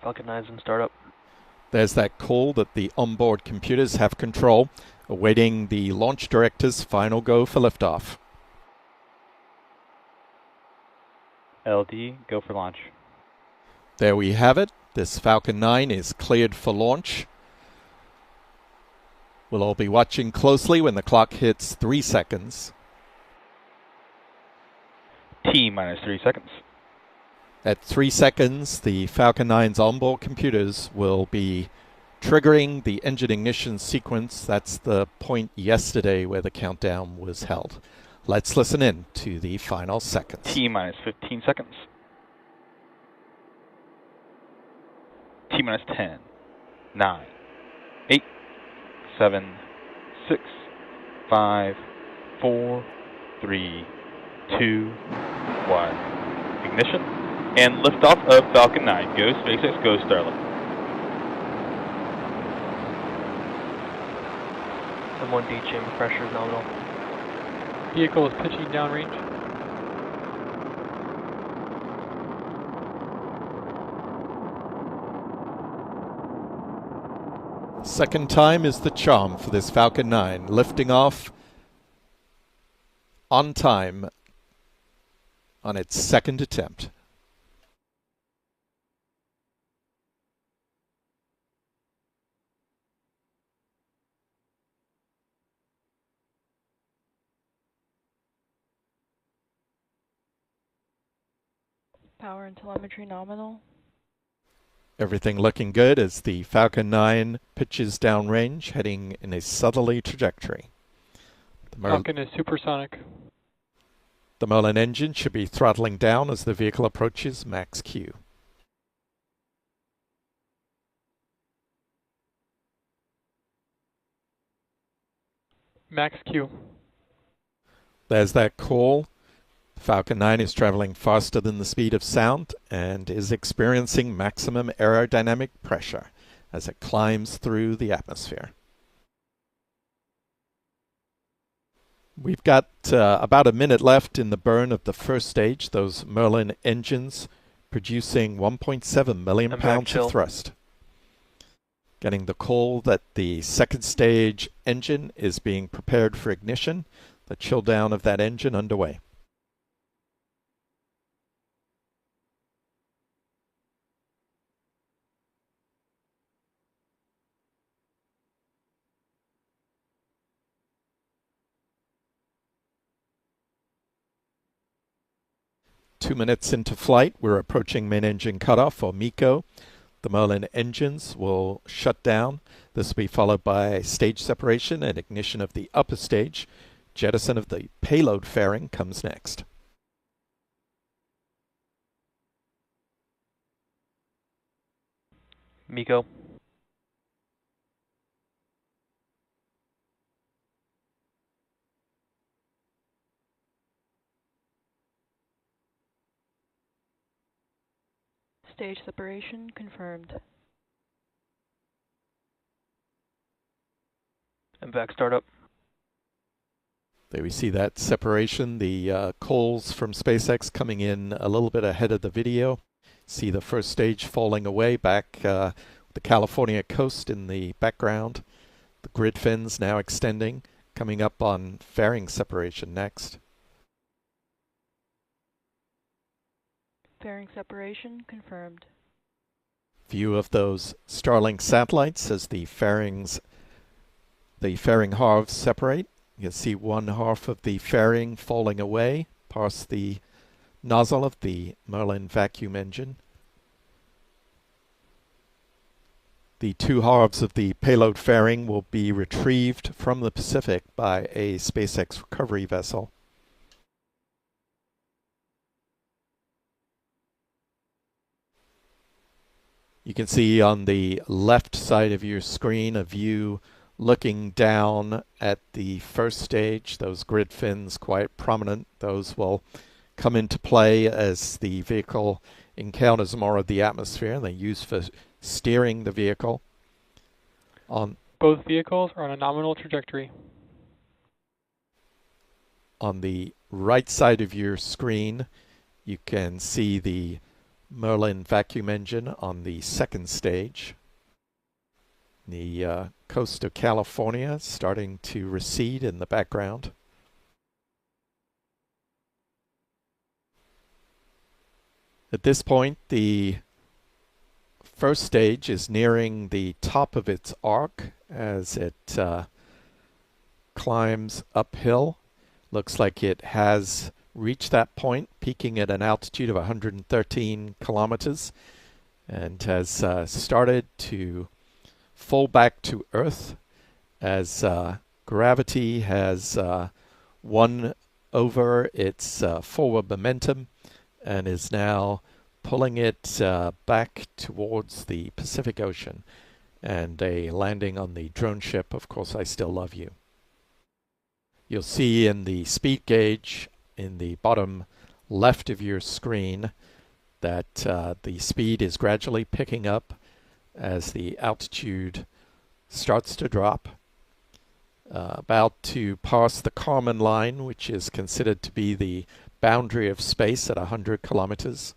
Falcon 9's in startup. There's that call that the onboard computers have control, awaiting the launch director's final go for liftoff. LD, go for launch. There we have it. This Falcon 9 is cleared for launch. We'll all be watching closely when the clock hits 3 seconds. T minus 3 seconds. At 3 seconds, the Falcon 9's onboard computers will be triggering the engine ignition sequence. That's the point yesterday where the countdown was held. Let's listen in to the final seconds. T minus 15 seconds. T minus 10, 9, 8, 7, 6, 5, 4, 3, 2, 1. Ignition and liftoff of Falcon 9. Go SpaceX, go Starlink. M1D chamber pressure is nominal. Vehicle is pitching downrange. Second time is the charm for this Falcon 9, lifting off on time on its second attempt. Power and telemetry nominal. Everything looking good as the Falcon 9 pitches downrange, heading in a southerly trajectory. Falcon is supersonic. The Merlin engine should be throttling down as the vehicle approaches max Q. Max Q. There's that call. Falcon 9 is traveling faster than the speed of sound and is experiencing maximum aerodynamic pressure as it climbs through the atmosphere. We've got about a minute left in the burn of the first stage, those Merlin engines producing 1.7 million pounds of thrust. Getting the call that the second stage engine is being prepared for ignition, the chill down of that engine underway. Two minutes into flight, we're approaching main engine cutoff, or MECO. The Merlin engines will shut down. This will be followed by stage separation and ignition of the upper stage. Jettison of the payload fairing comes next. MECO. Stage separation confirmed. MVAC startup. There we see that separation, the calls from SpaceX coming in a little bit ahead of the video. See the first stage falling away back the California coast in the background. The grid fins now extending, coming up on fairing separation next. Fairing separation confirmed. View of those Starlink satellites as the fairing halves separate. You can see one half of the fairing falling away past the nozzle of the Merlin vacuum engine. The two halves of the payload fairing will be retrieved from the Pacific by a SpaceX recovery vessel. You can see on the left side of your screen a view looking down at the first stage. Those grid fins quite prominent. Those will come into play as the vehicle encounters more of the atmosphere. They're used for steering the vehicle. Both vehicles are on a nominal trajectory. On the right side of your screen, you can see the Merlin vacuum engine on the second stage. The coast of California starting to recede in the background. At this point, the first stage is nearing the top of its arc as it climbs uphill. Looks like it has reached that point, peaking at an altitude of 113 kilometers, and has started to fall back to Earth as gravity has won over its forward momentum and is now pulling it back towards the Pacific Ocean. And a landing on the drone ship, Of Course I Still Love You. You'll see in the speed gauge in the bottom left of your screen that the speed is gradually picking up as the altitude starts to drop. About to pass the Kármán line, which is considered to be the boundary of space at 100 kilometers.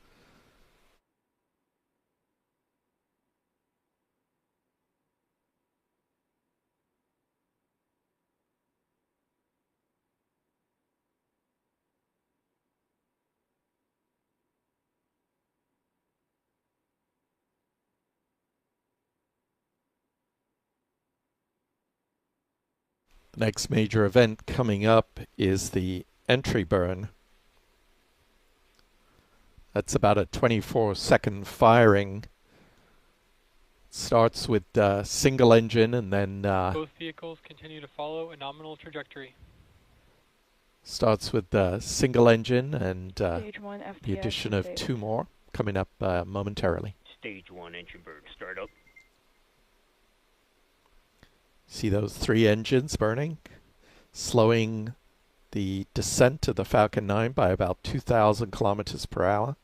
The next major event coming up is the entry burn. That's about a 24-second firing. Starts with single engine and then Both vehicles continue to follow a nominal trajectory. Starts with single engine and Stage 1 FPS the addition is of safe. 2 more coming up momentarily. Stage 1 engine burn startup. See those 3 engines burning, slowing the descent of the Falcon 9 by about 2,000 kilometers per hour.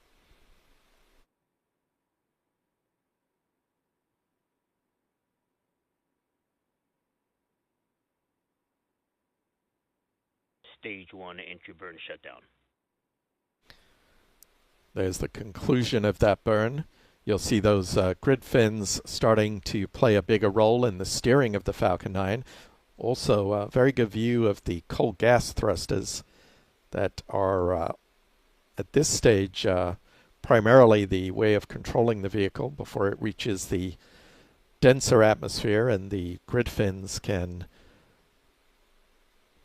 Stage 1 entry burn shutdown. There's the conclusion of that burn. You'll see those grid fins starting to play a bigger role in the steering of the Falcon 9. Also, a very good view of the cold gas thrusters that are, at this stage, primarily the way of controlling the vehicle before it reaches the denser atmosphere, and the grid fins can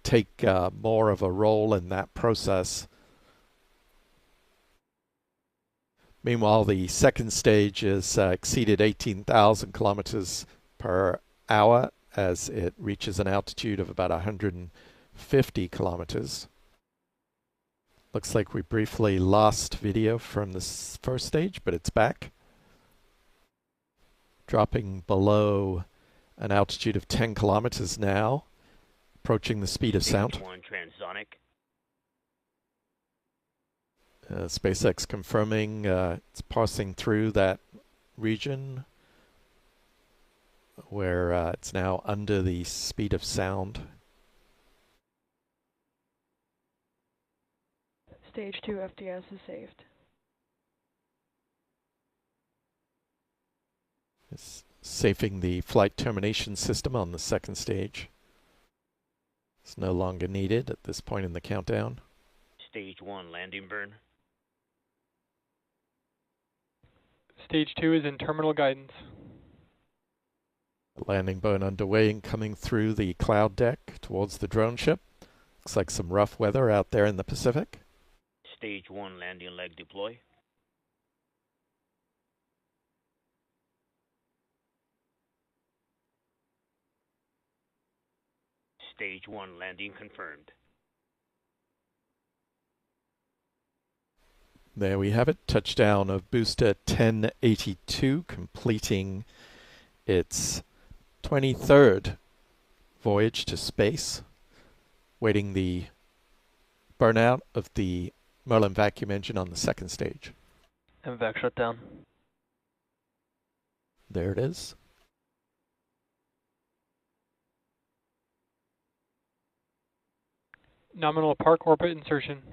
take more of a role in that process. Meanwhile, the second stage is exceeded 18,000 kilometers per hour as it reaches an altitude of about 150 kilometers. Looks like we briefly lost video from this first stage, but it's back. Dropping below an altitude of 10 kilometers now, approaching the speed of sound. Stage 1 transonic. SpaceX confirming it's passing through that region where it's now under the speed of sound. Stage 2 FDS is saved. It's safing the flight termination system on the second stage. It's no longer needed at this point in the countdown. Stage 1 landing burn. Stage 2 is in terminal guidance. Landing burn underway and coming through the cloud deck towards the drone ship. Looks like some rough weather out there in the Pacific. Stage 1 landing leg deploy. Stage 1 landing confirmed. There we have it. Touchdown of booster 1082, completing its 23rd voyage to space, waiting the burnout of the Merlin vacuum engine on the second stage. MVAC shutdown. There it is. Nominal park orbit insertion.